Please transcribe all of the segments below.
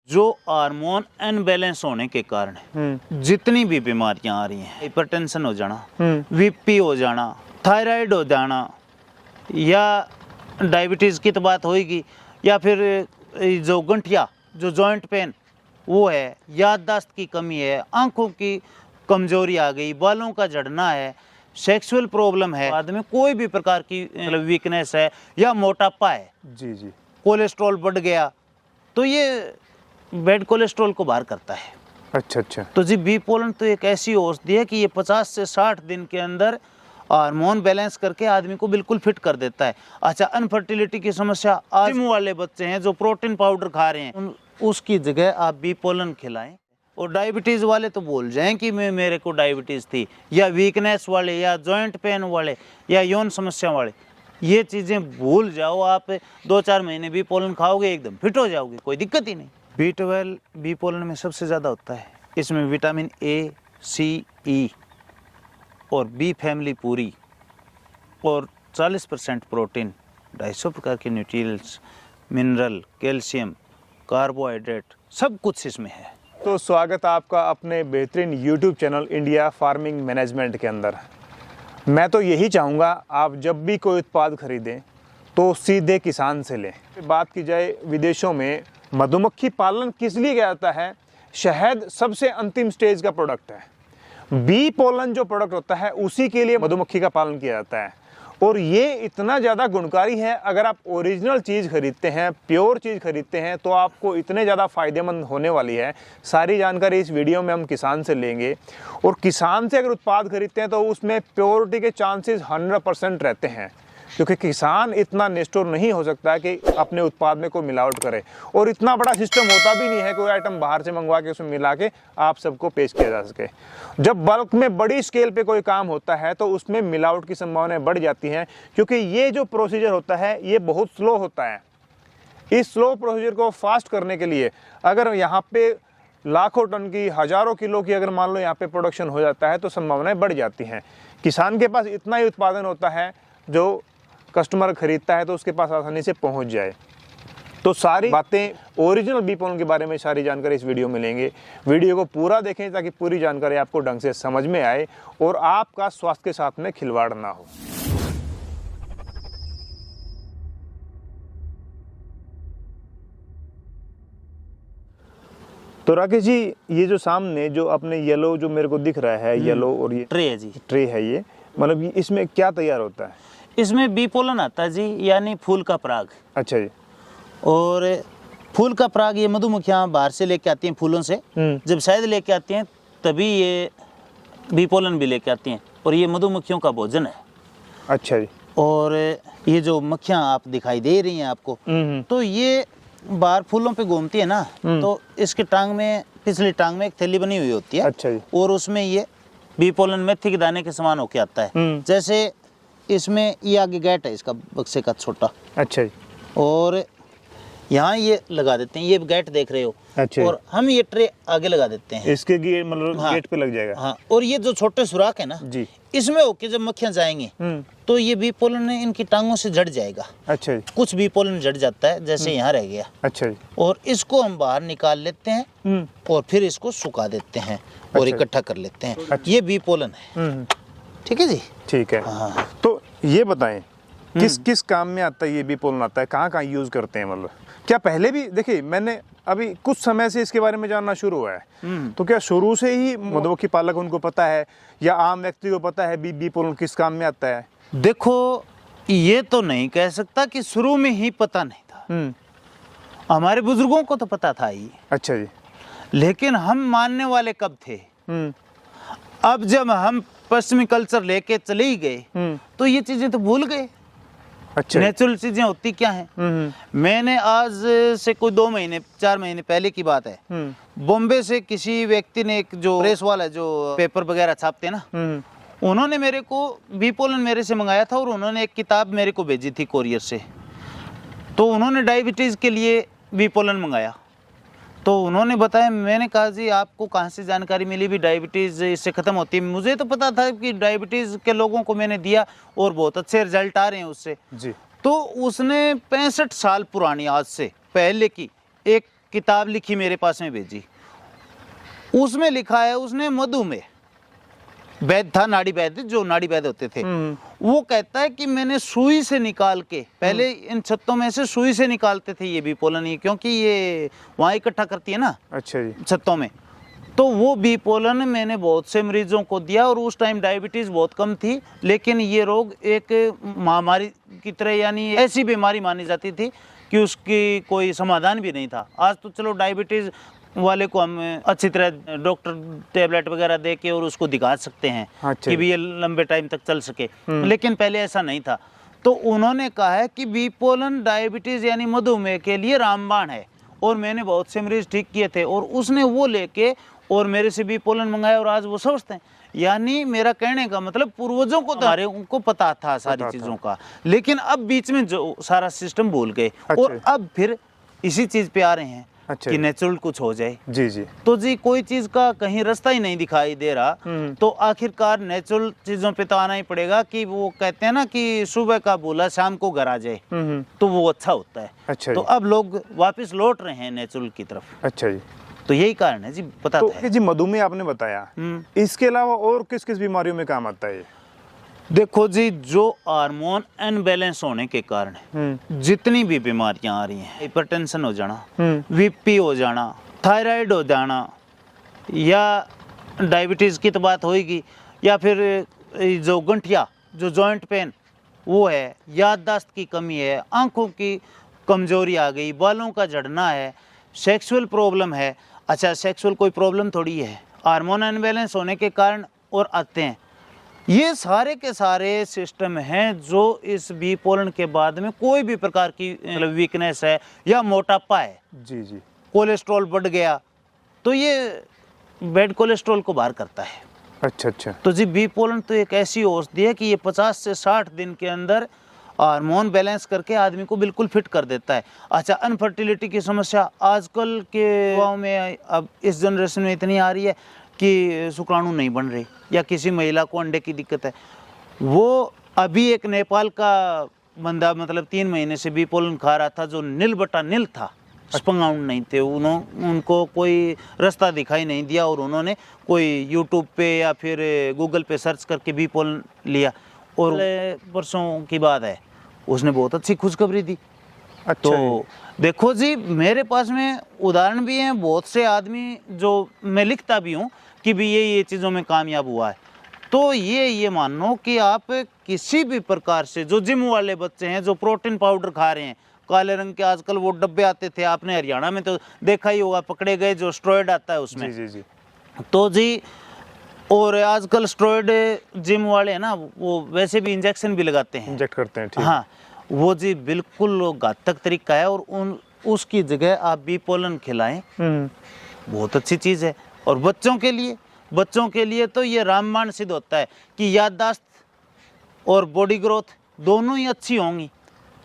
जो hormone unbalance होने के कारण जितनी भी बीमारियां आ रही हैं, हाइपरटेंशन हो जाना, बीपी हो जाना, थायराइड हो जाना, या डायबिटीज़ की तो बात होगी, या फिर जो गंठिया, जो जॉइंट पेन वो है, याददाश्त की कमी है, आंखों की कमजोरी आ गई, बालों का झड़ना है, सेक्सुअल प्रॉब्लम है, आदमी कोई भी प्रकार की मतलब वीकनेस है, या मोटापा है, जी जी, कोलेस्ट्रॉल बढ़ गया, तो ये बैड कोलेस्ट्रॉल को बाहर करता है। अच्छा अच्छा। तो जी बी पोलन तो एक ऐसी औषधि है कि ये 50 से 60 दिन के अंदर हार्मोन बैलेंस करके आदमी को बिल्कुल फिट कर देता है। अच्छा, अनफर्टिलिटी की समस्या, आज वाले बच्चे हैं जो प्रोटीन पाउडर खा रहे हैं, उसकी जगह आप बी पोलन खिलाएं। और डायबिटीज़ वाले तो भूल जाएं कि मेरे को डायबिटीज़ थी, या वीकनेस वाले, या जॉइंट पेन वाले, या यौन समस्या वाले, ये चीज़ें भूल जाओ। आप 2-4 महीने बी पोलन खाओगे, एकदम फिट हो जाओगे, कोई दिक्कत ही नहीं। B12 बी पोलन में सबसे ज़्यादा होता है। इसमें विटामिन A, C, E और बी फैमिली पूरी, और 40% प्रोटीन, 250 प्रकार के न्यूट्रिएंट्स, मिनरल, कैल्शियम, कार्बोहाइड्रेट, सब कुछ इसमें है। तो स्वागत आपका अपने बेहतरीन YouTube channel India farming management के अंदर। मैं तो यही चाहूँगा आप जब भी कोई उत्पाद खरीदें तो सीधे किसान से लें। बात की जाए विदेशों में मधुमक्खी पालन किस लिए किया जाता है? शहद सबसे अंतिम स्टेज का प्रोडक्ट है। बी पोलन जो प्रोडक्ट होता है उसी के लिए मधुमक्खी का पालन किया जाता है, और ये इतना ज़्यादा गुणकारी है। अगर आप ओरिजिनल चीज़ खरीदते हैं, प्योर चीज़ खरीदते हैं, तो आपको इतने ज़्यादा फ़ायदेमंद होने वाली है। सारी जानकारी इस वीडियो में हम किसान से लेंगे, और किसान से अगर उत्पाद खरीदते हैं तो उसमें प्योरिटी के चांसेस 100% रहते हैं, क्योंकि किसान इतना निष्ठुर नहीं हो सकता कि अपने उत्पाद में कोई मिलावट करे, और इतना बड़ा सिस्टम होता भी नहीं है कोई आइटम बाहर से मंगवा के उसमें मिला के आप सबको पेश किया जा सके। जब बल्क में बड़ी स्केल पे कोई काम होता है तो उसमें मिलावट की संभावनाएं बढ़ जाती हैं, क्योंकि ये जो प्रोसीजर होता है ये बहुत स्लो होता है। इस स्लो प्रोसीजर को फास्ट करने के लिए अगर यहाँ पे लाखों टन की, हजारों किलो की अगर मान लो यहाँ पे प्रोडक्शन हो जाता है तो संभावनाएं बढ़ जाती हैं। किसान के पास इतना ही उत्पादन होता है जो कस्टमर खरीदता है तो उसके पास आसानी से पहुंच जाए। तो सारी बातें ओरिजिनल बी पोलन के बारे में सारी जानकारी इस वीडियो में लेंगे। वीडियो को पूरा देखें ताकि पूरी जानकारी आपको ढंग से समझ में आए और आपका स्वास्थ्य के साथ में खिलवाड़ ना हो। तो राकेश जी, ये जो सामने जो अपने येलो जो मेरे को दिख रहा है, येलो और ये ट्रे है जी, ट्रे है, ये मतलब इसमें क्या तैयार होता है? इसमें बी पोलन आता है जी, यानी फूल का पराग। अच्छा जी। और फूल का पराग ये मधुमक्खियाँ बाहर से लेके आती हैं फूलों से, जब शहद लेके आती हैं तभी ये बी पोलन भी लेके आती हैं, और ये मधुमक्खियों का भोजन है। अच्छा जी। और ये जो मक्खियाँ आप दिखाई दे रही हैं आपको, तो ये बाहर फूलों पे घूमती है ना, तो इसके टांग में, पिछली टांग में एक थैली बनी हुई होती है। अच्छा जी। और उसमें ये बी पोलन मेथी के दाने के समान होके आता है। जैसे इसमें ये आगे गेट है इसका बक्से का छोटा। अच्छा जी। और यहाँ ये लगा देते हैं, ये गेट देख रहे हो। अच्छा। और हम ये ट्रे आगे लगा देते हैं, इसके मतलब हाँ, गेट पे लग जाएगा। हाँ। और ये जो छोटे सुराख है ना जी, इसमें होके जब मक्खियाँ जाएंगी तो ये बी पोलन इनकी टांगों से झड़ जाएगा। अच्छा जी। कुछ बी पोलन झड़ जाता है, जैसे यहाँ रह गया। अच्छा जी। और इसको हम बाहर निकाल लेते हैं और फिर इसको सुखा देते हैं और इकट्ठा कर लेते हैं। अच्छा। ये बी पोलन है। ठीक है जी। ठीक है। हाँ। तो ये बताएं किस किस काम में आता है ये बी पोलन आता है, कहाँ कहाँ यूज करते हैं? मतलब क्या पहले भी, देखिए मैंने अभी कुछ समय से इसके बारे में जानना शुरू हुआ है, तो क्या शुरू से ही मधुमक्खी पालक उनको पता है या आम व्यक्ति को पता है बी पोलन किस काम में आता है? देखो, ये तो नहीं कह सकता कि शुरू में ही पता नहीं था। हमारे बुजुर्गों को तो पता था ही। अच्छा जी। लेकिन हम मानने वाले कब थे? अब जब हम पश्चिमी कल्चर लेके चले ही गए तो ये चीजें तो भूल गए। अच्छा। नेचुरल चीजें होती क्या हैं? मैंने आज से कोई 2-4 महीने पहले की बात है, बॉम्बे से किसी व्यक्ति ने, एक जो प्रेस वाला जो पेपर वगैरह छापते हैं ना, उन्होंने मेरे को बी पोलन मेरे से मंगाया था, और उन्होंने एक किताब मेरे को भेजी थी कोरियर से। तो उन्होंने डायबिटीज के लिए बी पोलन मंगाया, तो उन्होंने बताया। मैंने कहा जी आपको कहाँ से जानकारी मिली भी डायबिटीज़ इससे ख़त्म होती है? मुझे तो पता था कि डायबिटीज़ के लोगों को मैंने दिया और बहुत अच्छे रिजल्ट आ रहे हैं उससे जी। तो उसने 65 साल पुरानी, आज से पहले की एक किताब लिखी मेरे पास में भेजी, उसमें लिखा है, उसने मधुमेह वैद्य था, नाड़ी वैद्य, जो नाड़ी वैद्य होते थे, वो कहता है कि मैंने सुई से निकाल के, पहले इन छत्तों में से सुई से निकालते थे ये बी पोलन, ये क्योंकि ये वहाँ इकट्ठा करती है ना, अच्छा जी, छत्तों में, तो वो बी पोलन मैंने बहुत से मरीजों को दिया। और उस टाइम डायबिटीज़ बहुत कम थी, लेकिन ये रोग एक महामारी की तरह, यानी ऐसी बीमारी मानी जाती थी कि उसकी कोई समाधान भी नहीं था। आज तो चलो डायबिटीज़ वाले को हम अच्छी तरह डॉक्टर टेबलेट वगैरह दे के और उसको दिखा सकते हैं कि भी ये लंबे टाइम तक चल सके, लेकिन पहले ऐसा नहीं था। तो उन्होंने कहा है कि बी पोलन डायबिटीज़ यानी मधुमेह के लिए रामबाण है, और मैंने बहुत से मरीज ठीक किए थे, और उसने वो लेके और मेरे से बी पोलन मंगाया और आज वो स्वस्थ हैं। यानी मेरा कहने का मतलब पूर्वजों को तो हमारे उनको पता था सारी चीज़ों का, लेकिन अब बीच में जो सारा सिस्टम भूल गए, और अब फिर इसी चीज़ पे आ रहे हैं कि नेचुरल कुछ हो जाए। जी जी, तो जी कोई चीज का कहीं रास्ता ही नहीं दिखाई दे रहा, तो आखिरकार नेचुरल चीजों पे तो आना ही पड़ेगा। कि वो कहते हैं ना कि सुबह का भूला शाम को घर आ जाए, तो वो अच्छा होता है। अच्छा, तो अब लोग वापस लौट रहे हैं नेचुरल की तरफ। अच्छा जी, तो यही कारण है जी, पता तो जी मधुमेह आपने बताया, इसके अलावा और किस किस बीमारियों में काम आता है? देखो जी, जो हार्मोन अनबैलेंस होने के कारण जितनी भी बीमारियां आ रही हैं, हाइपरटेंशन हो जाना, बीपी हो जाना, थायराइड हो जाना, या डायबिटीज़ की तो बात होगी, या फिर जो गंठिया, जो जॉइंट पेन वो है, याददाश्त की कमी है, आंखों की कमजोरी आ गई, बालों का झड़ना है, सेक्सुअल प्रॉब्लम है। अच्छा, सेक्सुअल कोई प्रॉब्लम थोड़ी है, हार्मोन अनबैलेंस होने के कारण और आते हैं। ये सारे के सारे सिस्टम हैं जो इस बी पोलन के बाद में कोई भी प्रकार की वीकनेस है या मोटापा है, जी जी, कोलेस्ट्रॉल बढ़ गया, तो ये बैड कोलेस्ट्रॉल को बाहर करता है। अच्छा अच्छा, तो जी बी पोलन तो एक ऐसी औषधि है कि ये 50 से 60 दिन के अंदर हार्मोन बैलेंस करके आदमी को बिल्कुल फिट कर देता है। अच्छा, अनफर्टिलिटी की समस्या आजकल के गाँव में अब इस जनरेशन में इतनी आ रही है कि शुक्राणु नहीं बन रहे, या किसी महिला को अंडे की दिक्कत है। वो अभी एक नेपाल का बंदा मतलब 3 महीने से बी पोलन खा रहा था, जो नील बटा नील था, स्पर्म नहीं थे, उनको कोई रास्ता दिखाई नहीं दिया, और उन्होंने कोई यूट्यूब पे या फिर गूगल पे सर्च करके बी पोलन लिया, और वर्षों की बात है, उसने बहुत अच्छी खुशखबरी दी। अच्छा, तो देखो जी, मेरे पास में उदाहरण भी हैं, बहुत से आदमी जो मैं लिखता भी हूँ कि भी ये चीज़ों में कामयाब हुआ है। तो ये मानो कि आप किसी भी प्रकार से, जो जिम वाले बच्चे हैं जो प्रोटीन पाउडर खा रहे हैं, काले रंग के आजकल वो डब्बे आते थे, आपने हरियाणा में तो देखा ही होगा, पकड़े गए, जो स्टेरॉइड आता है उसमें। जी जी जी, तो जी, और आजकल स्टेरॉइड जिम वाले हैं ना, वो वैसे भी इंजेक्शन भी लगाते हैं, इंजेक्ट करते हैं। ठीक, हाँ, वो जी बिल्कुल घातक तरीका है, और उसकी जगह आप बी पोलन खिलाएं, बहुत अच्छी चीज़ है। और बच्चों के लिए तो ये रामबाण सिद्ध होता है कि याददाश्त और बॉडी ग्रोथ दोनों ही अच्छी होंगी,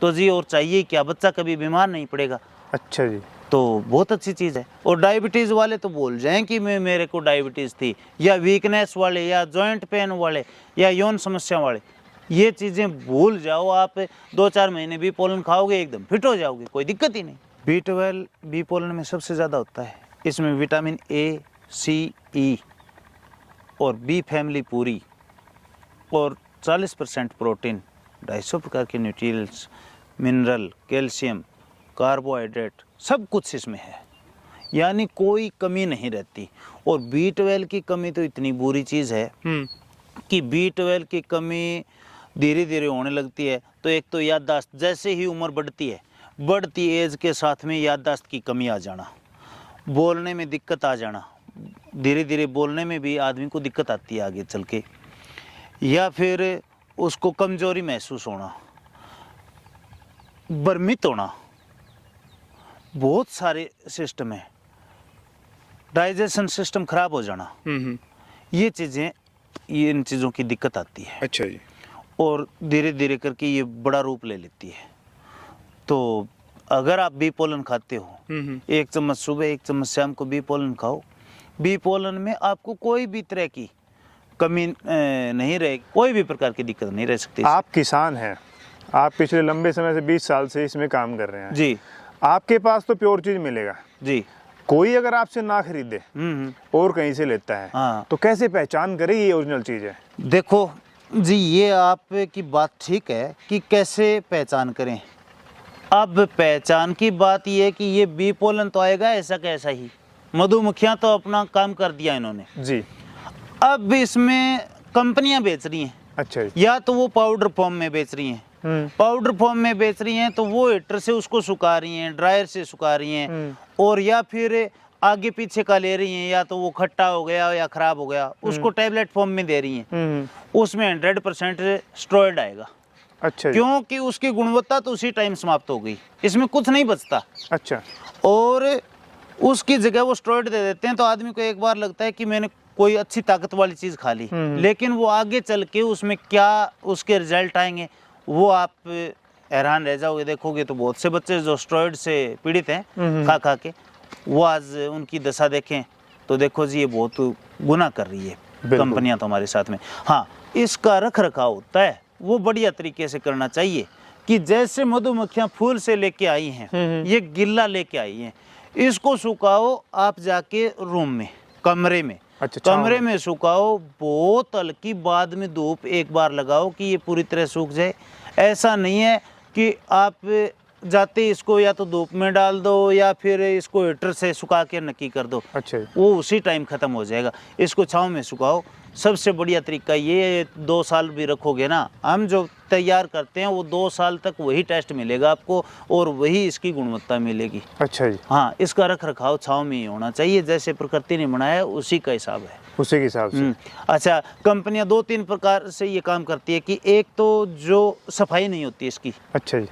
तो जी और चाहिए क्या, बच्चा कभी बीमार नहीं पड़ेगा। अच्छा जी, तो बहुत अच्छी चीज़ है। और डायबिटीज़ वाले तो भूल जाएं कि मेरे को डायबिटीज़ थी, या वीकनेस वाले, या जॉइंट पेन वाले, या यौन समस्या वाले, ये चीज़ें भूल जाओ। आप 2-4 महीने बी पोलन खाओगे, एकदम फिट हो जाओगे, कोई दिक्कत ही नहीं। B12 बी पोलन में सबसे ज़्यादा होता है, इसमें विटामिन A, C, E और बी फैमिली पूरी, और 40% प्रोटीन, 250 प्रकार के न्यूट्रिएंट्स, मिनरल, कैल्शियम, कार्बोहाइड्रेट, सब कुछ इसमें है, यानी कोई कमी नहीं रहती। और B12 की कमी तो इतनी बुरी चीज़ है कि B12 की कमी धीरे धीरे होने लगती है। तो एक तो याददाश्त, जैसे ही उम्र बढ़ती एज के साथ में याददाश्त की कमी आ जाना, बोलने में दिक्कत आ जाना, धीरे धीरे बोलने में भी आदमी को दिक्कत आती है आगे चल के, या फिर उसको कमजोरी महसूस होना, भ्रमित होना, बहुत सारे सिस्टम है, डाइजेशन सिस्टम खराब हो जाना, ये चीज़ें, ये इन चीज़ों की दिक्कत आती है। अच्छा जी, और धीरे धीरे करके ये बड़ा रूप ले लेती है। तो अगर आप बी पोलन खाते हो, 1 चम्मच सुबह 1 चम्मच शाम को बी पोलन खाओ, बी पोलन में आपको कोई भी तरह की कमी नहीं रहेगी, कोई भी प्रकार की दिक्कत नहीं रह सकती। आप किसान हैं, आप पिछले लंबे समय से 20 साल से इसमें काम कर रहे हैं जी, आपके पास तो प्योर चीज मिलेगा जी। कोई अगर आपसे ना खरीदे और कहीं से लेता है, हाँ। तो कैसे पहचान करे ये ओरिजिनल चीज है? देखो जी, ये आपकी बात ठीक है कि कैसे पहचान करें। अब पहचान की बात ये है कि ये बी पोलन तो आएगा ऐसा कैसा ही, मधुमक्खियां तो अपना काम कर दिया इन्होंने जी। अब इसमें कंपनियां बेच रही हैं। अच्छा जी। या तो वो पाउडर फॉर्म में बेच रही हैं, पाउडर फॉर्म में बेच रही हैं तो वो हीटर से उसको सुखा रही हैं, ड्रायर से सुखा रही हैं, और या फिर आगे पीछे का ले रही हैं, या तो वो खट्टा हो गया या खराब हो गया उसको टैबलेट फॉर्म में दे रही हैं। उसमें 100% स्टेरॉइड आएगा। अच्छा। क्योंकि उसकी गुणवत्ता तो उसी टाइम समाप्त हो गई, इसमें कुछ नहीं बचता। अच्छा। और उसकी जगह वो स्टेरॉइड दे देते हैं तो आदमी को एक बार लगता है कि मैंने कोई अच्छी ताकत वाली चीज खा ली, लेकिन वो आगे चल के उसमें क्या उसके रिजल्ट आएंगे वो आप हैरान रह जाओगे। देखोगे तो बहुत से बच्चे जो स्टेरॉइड से पीड़ित हैं खा खा के, वो आज उनकी दशा देखें तो देखो जी ये बहुत गुनाह कर रही है कंपनियां तो हमारे साथ में। हाँ, इसका रख रखाव होता है वो बढ़िया तरीके से करना चाहिए कि जैसे मधुमक्खियां फूल से लेके आई हैं, ये गिल्ला लेके आई हैं, इसको सुखाओ आप जाके रूम में, कमरे में। अच्छा, कमरे में सुखाओ, बहुत हल्की, बाद में धूप एक बार लगाओ कि ये पूरी तरह सूख जाए। ऐसा नहीं है कि आप जाते इसको या तो धूप में डाल दो या फिर इसको हीटर से सुखा के नकी कर दो। अच्छा। वो उसी टाइम ख़त्म हो जाएगा। इसको छाँव में सुखाओ, सबसे बढ़िया तरीका ये 2 साल भी रखोगे ना, हम जो तैयार करते हैं वो 2 साल तक वही टेस्ट मिलेगा आपको और वही इसकी गुणवत्ता मिलेगी। अच्छा जी। हाँ, इसका रख रखाव छाँव में ही होना चाहिए, जैसे प्रकृति ने बनाया उसी का हिसाब है, उसी के हिसाब से। अच्छा, कंपनियां 2-3 प्रकार से ये काम करती है कि एक तो जो सफाई नहीं होती इसकी। अच्छा जी।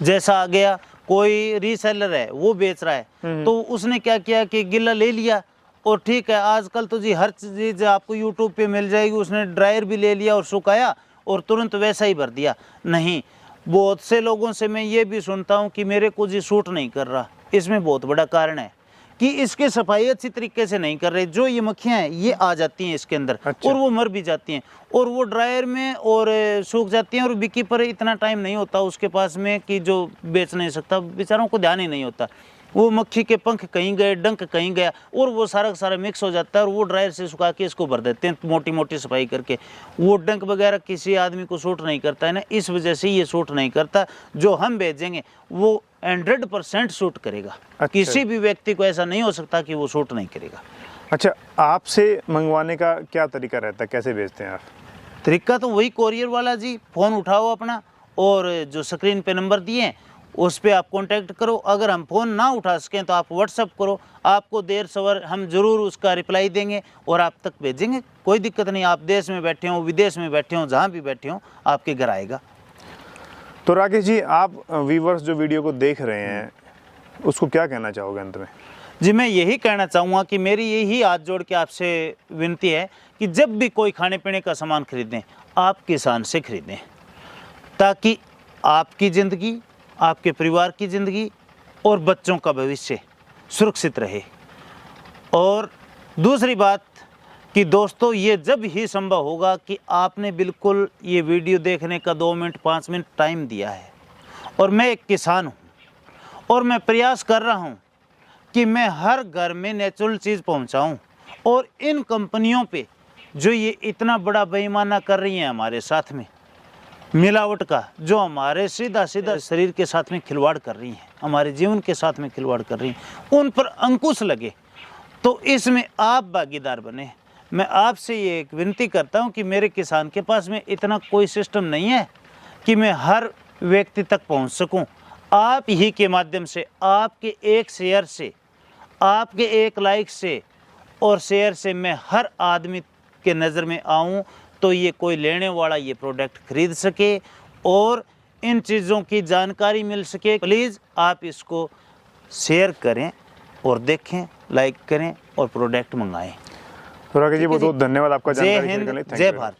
जैसा आ गया कोई रीसेलर है वो बेच रहा है तो उसने क्या किया कि गिल्ला ले लिया और ठीक है, आजकल तो जी हर चीज़ आपको यूट्यूब पे मिल जाएगी, उसने ड्रायर भी ले लिया और सुखाया और तुरंत वैसा ही भर दिया। नहीं, बहुत से लोगों से मैं ये भी सुनता हूँ कि मेरे को जी सूट नहीं कर रहा। इसमें बहुत बड़ा कारण है कि इसकी सफाई अच्छी तरीके से नहीं कर रहे। जो ये मक्खियाँ हैं ये आ जाती हैं इसके अंदर। अच्छा। और वो मर भी जाती हैं और वो ड्रायर में और सूख जाती हैं और बिकी पर इतना टाइम नहीं होता उसके पास में कि जो बेच नहीं सकता, बेचारों को ध्यान ही नहीं होता। वो मक्खी के पंख कहीं गए, डंक कहीं गया और वो सारा का सारा मिक्स हो जाता है और वो ड्रायर से सुखा के इसको भर देते हैं मोटी मोटी सफाई करके। वो डंक वगैरह किसी आदमी को सूट नहीं करता है ना, इस वजह से ये सूट नहीं करता। जो हम भेजेंगे वो 100% सूट करेगा। अच्छा। किसी भी व्यक्ति को ऐसा नहीं हो सकता कि वो सूट नहीं करेगा। अच्छा, आपसे मंगवाने का क्या तरीका रहता है, कैसे भेजते हैं आप? तरीका तो वही कोरियर वाला जी, फ़ोन उठाओ अपना और जो स्क्रीन पे नंबर दिए हैं उस पर आप कांटेक्ट करो। अगर हम फ़ोन ना उठा सकें तो आप व्हाट्सअप करो, आपको देर सवर हम ज़रूर उसका रिप्लाई देंगे और आप तक भेजेंगे। कोई दिक्कत नहीं, आप देश में बैठे हों, विदेश में बैठे हों, जहाँ भी बैठे हों आपके घर आएगा। तो राकेश जी, आप व्यूअर्स जो वीडियो को देख रहे हैं उसको क्या कहना चाहोगे अंत में? जी, मैं यही कहना चाहूँगा कि मेरी यही हाथ जोड़ के आपसे विनती है कि जब भी कोई खाने पीने का सामान खरीदें आप किसान से खरीदें, ताकि आपकी ज़िंदगी, आपके परिवार की ज़िंदगी और बच्चों का भविष्य सुरक्षित रहे। और दूसरी बात कि दोस्तों, ये जब ही संभव होगा कि आपने बिल्कुल ये वीडियो देखने का 2 मिनट 5 मिनट टाइम दिया है और मैं एक किसान हूँ और मैं प्रयास कर रहा हूँ कि मैं हर घर में नेचुरल चीज़ पहुँचाऊँ और इन कंपनियों पे जो ये इतना बड़ा बेईमाना कर रही हैं हमारे साथ में, मिलावट का, जो हमारे सीधा सीधा शरीर के साथ में खिलवाड़ कर रही हैं, हमारे जीवन के साथ में खिलवाड़ कर रही हैं, उन पर अंकुश लगे। तो इसमें आप भागीदार बने। मैं आपसे ये एक विनती करता हूँ कि मेरे किसान के पास में इतना कोई सिस्टम नहीं है कि मैं हर व्यक्ति तक पहुँच सकूँ। आप ही के माध्यम से, आपके एक शेयर से, आपके एक लाइक से और शेयर से मैं हर आदमी के नज़र में आऊँ तो ये कोई लेने वाला ये प्रोडक्ट खरीद सके और इन चीज़ों की जानकारी मिल सके। प्लीज़ आप इसको शेयर करें और देखें, लाइक करें और प्रोडक्ट मंगाएं। तो राकेश जी, बहुत बहुत धन्यवाद आपका जानकारी शेयर करने के लिए। जय हिंद, जय भारत।